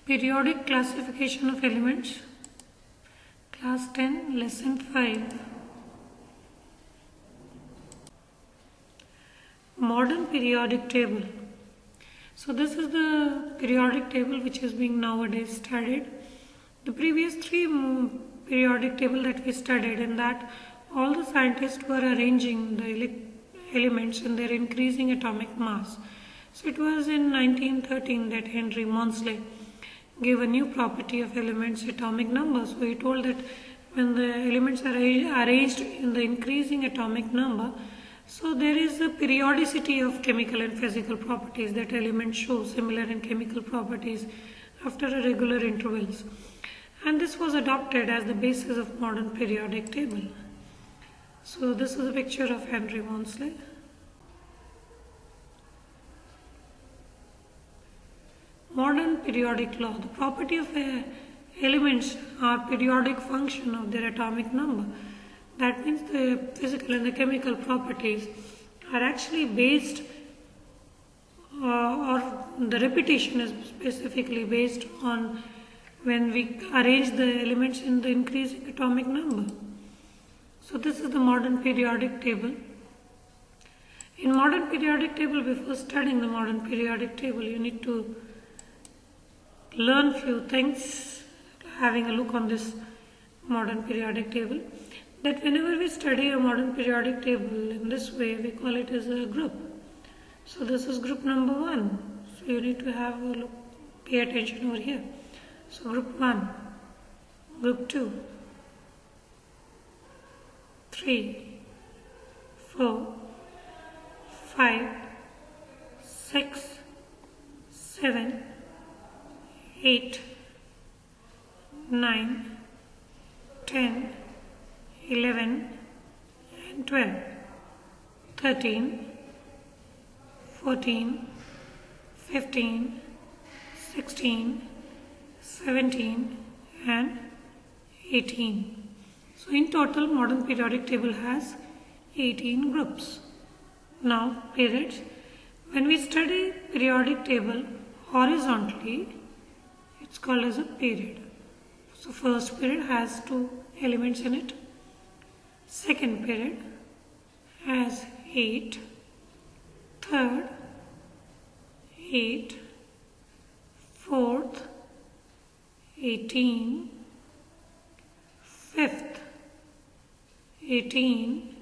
Periodic classification of elements, class 10, lesson 5. Modern periodic table. So this is the periodic table which is being nowadays studied. The previous three periodic table that we studied, in that all the scientists were arranging the elements in their increasing atomic mass. So it was in 1913 that Henry Moseley gave a new property of elements, atomic number. So he told that when the elements are arranged in the increasing atomic number, so there is a periodicity of chemical and physical properties that elements show similar in chemical properties after a regular intervals. And this was adopted as the basis of modern periodic table. So this is a picture of Henry Moseley. Modern periodic law. The property of elements are periodic function of their atomic number. That means the physical and the chemical properties are actually based or the repetition is specifically based on when we arrange the elements in the increasing atomic number. So this is the modern periodic table. In modern periodic table, before studying the modern periodic table, you need to learn few things, having a look on this modern periodic table, that whenever we study a modern periodic table in this way, we call it as a group. So this is group number 1. So you need to have a look, pay attention over here. So group 1, group 2, 3, 4, 5, 6, 7, 8, 9, 10, 11 and 12, 13, 14, 15, 16, 17 and 18. So in total, modern periodic table has 18 groups. Now periods. When we study periodic table horizontally, it's called as a period. So first period has 2 elements in it. Second period has 8. Third, 8. Fourth, 18. Fifth, 18.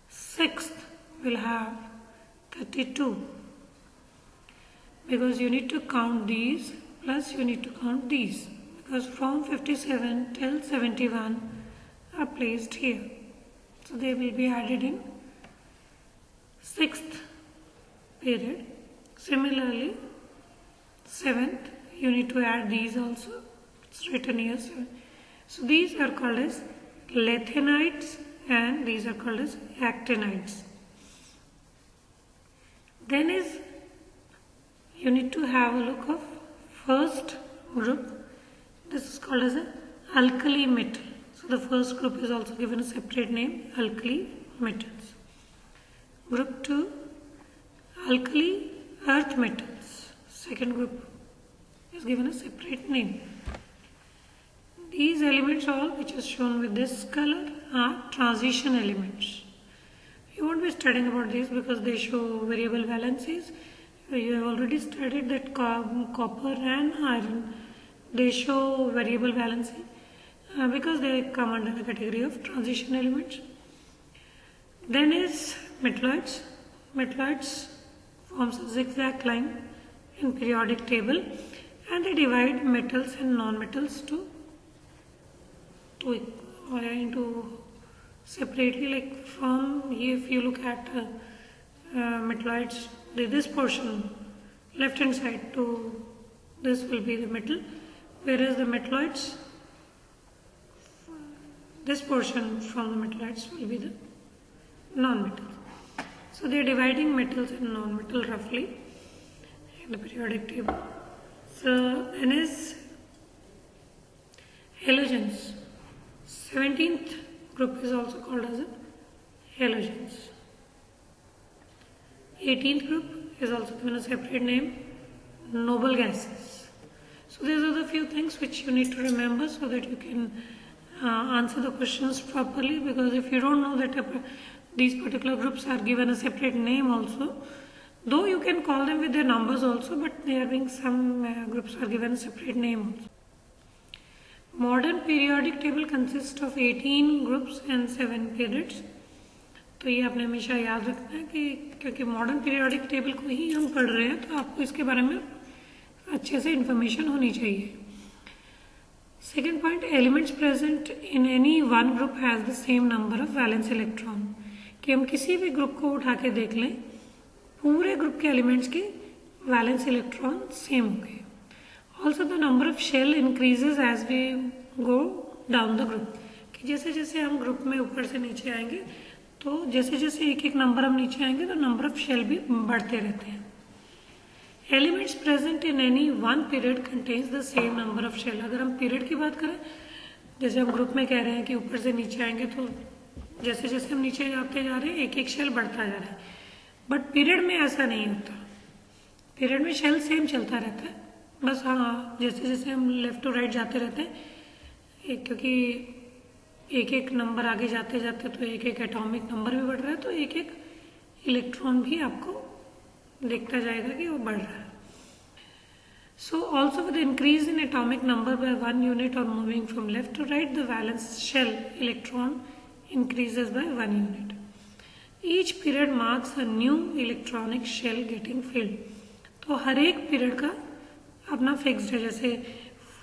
Sixth will have 32. Because you need to count these plus you need to count these. Because from 57 till 71 are placed here. So they will be added in 6th period. Similarly, 7th, you need to add these also. It's written here. So these are called as lanthanides and these are called as actinides. Then is, you need to have a look of first group. This is called as an alkali metal. So the first group is also given a separate name, alkali metals. Group 2, alkali earth metals. Second group is given a separate name. These elements all which is shown with this color are transition elements. You won't be studying about these because they show variable valencies. You have already studied that copper and iron, they show variable valency because they come under the category of transition elements. Then is metalloids. Metalloids forms a zigzag line in periodic table and they divide metals and non-metals into separately. Like from here, if you look at metalloids, this portion left hand side to this will be the metal, whereas the metalloids, this portion from the metalloids will be the non-metal. So they are dividing metals and non-metal roughly in the periodic table. So N is halogens. 17th group is also called as halogens. 18th group is also given a separate name, noble gases. So these are the few things which you need to remember so that you can answer the questions properly, because if you don't know that these particular groups are given a separate name also, though you can call them with their numbers also, but they are being some groups are given a separate name also. Modern periodic table consists of 18 groups and 7 periods. तो ये आपने हमेशा याद रखना है कि क्योंकि modern periodic table को ही हम पढ़ रहे हैं तो आपको इसके बारे में अच्छे से इंफॉर्मेशन होनी चाहिए. Second point, elements present in any one group has the same number of valence electron. कि हम किसी भी ग्रुप को उठा के देख लें, पूरे ग्रुप के एलिमेंट्स के वैलेंस इलेक्ट्रॉन सेम होंगे. Also the number of shell increases as we go down the group. कि जैसे जैसे हम ग्रुप में ऊपर से नीचे आएंगे तो जैसे जैसे एक एक नंबर हम नीचे आएंगे तो नंबर ऑफ शेल भी बढ़ते रहते हैं. Elements present in any one period contains the same number of shell. अगर हम पीरियड की बात करें, जैसे हम ग्रुप में कह रहे हैं कि ऊपर से नीचे आएंगे तो जैसे जैसे हम नीचे जाते जा रहे हैं एक एक शेल बढ़ता जा रहा है. बट पीरियड में ऐसा नहीं होता. पीरियड में शेल सेम चलता रहता है. बस हाँ, जैसे जैसे हम लेफ्ट टू राइट जाते रहते हैं, क्योंकि एक एक नंबर आगे जाते जाते तो एक एक एटॉमिक नंबर भी बढ़ रहा है, तो एक एक इलेक्ट्रॉन भी आपको देखता जाएगा कि वो बढ़ रहा है. So also with increase in atomic number by 1 unit और moving from left to right, the valence shell electron increases by 1 unit. Each period marks a new electronic shell getting filled. तो हर एक पीरियड का अपना fixed है. जैसे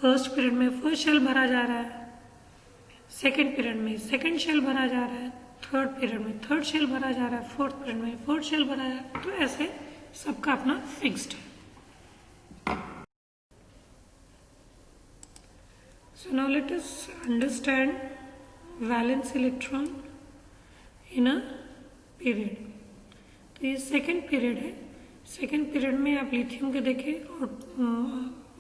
first period में first shell भरा जा रहा है, सेकेंड पीरियड में सेकेंड शेल भरा जा रहा है, थर्ड पीरियड में थर्ड शेल भरा जा रहा है, फोर्थ पीरियड में फोर्थ शेल भरा जा रहा है. तो ऐसे सबका अपना फिक्स्ड है. So now let us understand valence electron in a period. तो ये सेकेंड पीरियड है. सेकेंड पीरियड में आप लिथियम के देखें, और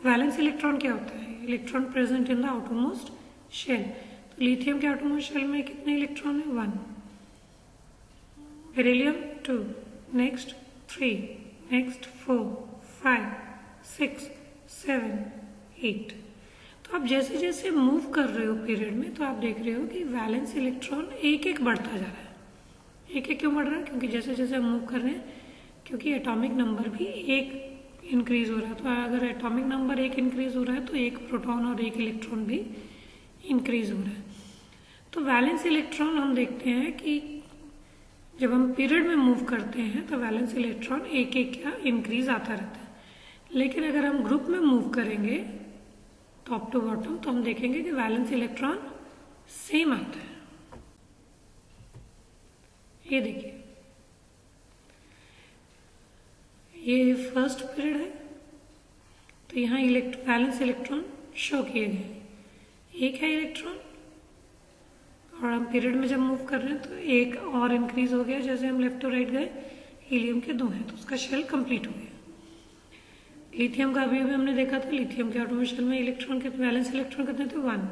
वैलेंस इलेक्ट्रॉन क्या होता है? Electron present in the outermost shell. Lithium के आउटरमोस्ट शेल में कितने इलेक्ट्रॉन है? 1. Beryllium 2, next 3, next 4, 5, 6, 7, 8. तो आप जैसे जैसे मूव कर रहे हो पीरियड में तो आप देख रहे हो कि वैलेंस इलेक्ट्रॉन एक एक बढ़ता जा रहा है. एक एक क्यों बढ़ रहा है? क्योंकि जैसे जैसे हम मूव कर रहे हैं, क्योंकि एटॉमिक नंबर भी एक इंक्रीज हो रहा है. तो अगर एटॉमिक नंबर एक इंक्रीज हो रहा है तो एक प्रोटॉन और एक इलेक्ट्रॉन भी इंक्रीज हो रहा है. तो वैलेंस इलेक्ट्रॉन हम देखते हैं कि जब हम पीरियड में मूव करते हैं तो वैलेंस इलेक्ट्रॉन एक एक क्या इंक्रीज आता रहता है. लेकिन अगर हम ग्रुप में मूव करेंगे टॉप टू बॉटम तो हम देखेंगे कि वैलेंस इलेक्ट्रॉन सेम आता है. ये देखिए, ये फर्स्ट पीरियड है तो यहाँ वैलेंस इलेक्ट्रॉन शो किए गए. एक है इलेक्ट्रॉन, और हम पीरियड में जब मूव कर रहे हैं तो एक और इंक्रीज हो गया. जैसे हम लेफ्ट टू राइट गए, हीलियम के 2 हैं तो उसका शेल कंप्लीट हो गया. लिथियम का अभी हमने देखा था, लिथियम के आटोमिक शेल में इलेक्ट्रॉन के वैलेंस इलेक्ट्रॉन कितने थे? 1,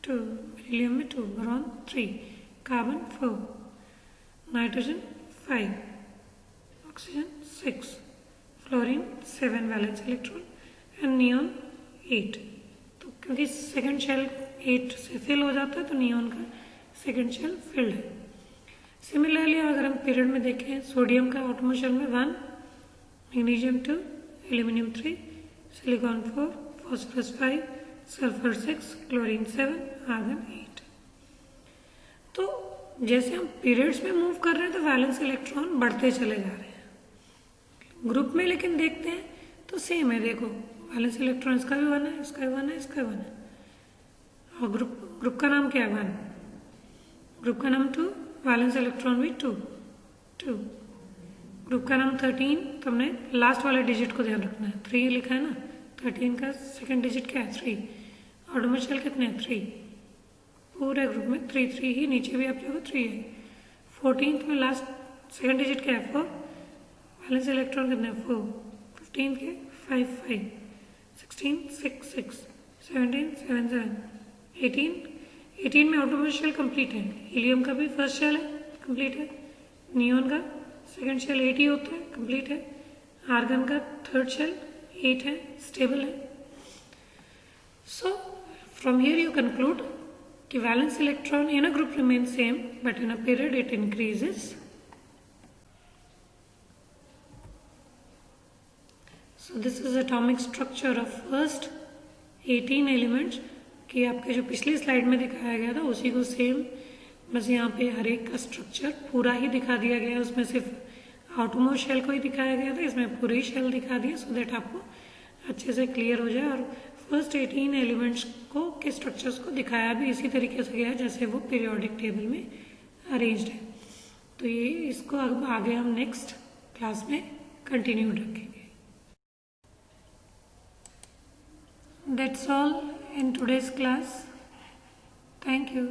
2, बेरिलियम में 2, boron 3, carbon 4, nitrogen 5, oxygen 6, fluorine 7 valence electron and neon 8. तो क्योंकि सेकेंड शेल 8 से फिल हो जाता है तो नियॉन का सेकेंड शेल फिल्ड है. सिमिलरली अगर हम पीरियड में देखें, सोडियम का आटोमिक शेल में 1, magnesium 2, aluminium 3, silicon 4, phosphorus 5, sulphur 6, chlorine 7, argon 8. तो जैसे हम पीरियड्स में मूव कर रहे हैं तो वैलेंस इलेक्ट्रॉन बढ़ते चले जा रहे हैं. ग्रुप में लेकिन देखते हैं तो सेम है. देखो, वैलेंस इलेक्ट्रॉन इसका भी 1 है, इसका भी 1 है, इसका भी 1 है. और ग्रुप का नाम क्या है? 1. ग्रुप का नाम 2, वैलेंस इलेक्ट्रॉन भी 2. ग्रुप का नाम 13. तो हमने लास्ट वाले डिजिट को ध्यान रखना है. 3 लिखा है ना, 13 का सेकेंड डिजिट क्या है? 3. आटोमिक शेल कितने हैं? 3. पूरे ग्रुप में 3 ही, नीचे भी आप देखो 3 है. 14th में लास्ट सेकेंड डिजिट क्या है? 4. वैलेंस इलेक्ट्रॉन कितने हैं? 4. 15 के 5, 16, 6, 17, 7, 18 में आटोमिक शेल कंप्लीट है. हीलियम का भी फर्स्ट शेल है, कंप्लीट है. नियॉन का सेकंड शेल 8 ही होता है, कंप्लीट है. आर्गन का थर्ड शेल 8 है, स्टेबल है. So from here you conclude कि valence electron in a group remains same but in a period it increases. So this is atomic structure of first 18 elements कि आपके जो पिछली slide में दिखाया गया था उसी को सेम, बस यहाँ पे हर एक का स्ट्रक्चर पूरा ही दिखा दिया गया है. उसमें सिर्फ आउटरमोस्ट शेल को ही दिखाया गया था, इसमें पूरे शेल दिखा दिया सो दैट आपको अच्छे से क्लियर हो जाए. और फर्स्ट 18 एलिमेंट्स को के स्ट्रक्चर्स को दिखाया भी इसी तरीके से गया है जैसे वो पीरियोडिक टेबल में अरेंज्ड है. तो ये इसको अब आगे हम नेक्स्ट क्लास में कंटिन्यू रखेंगे. That's all in today's class. Thank you.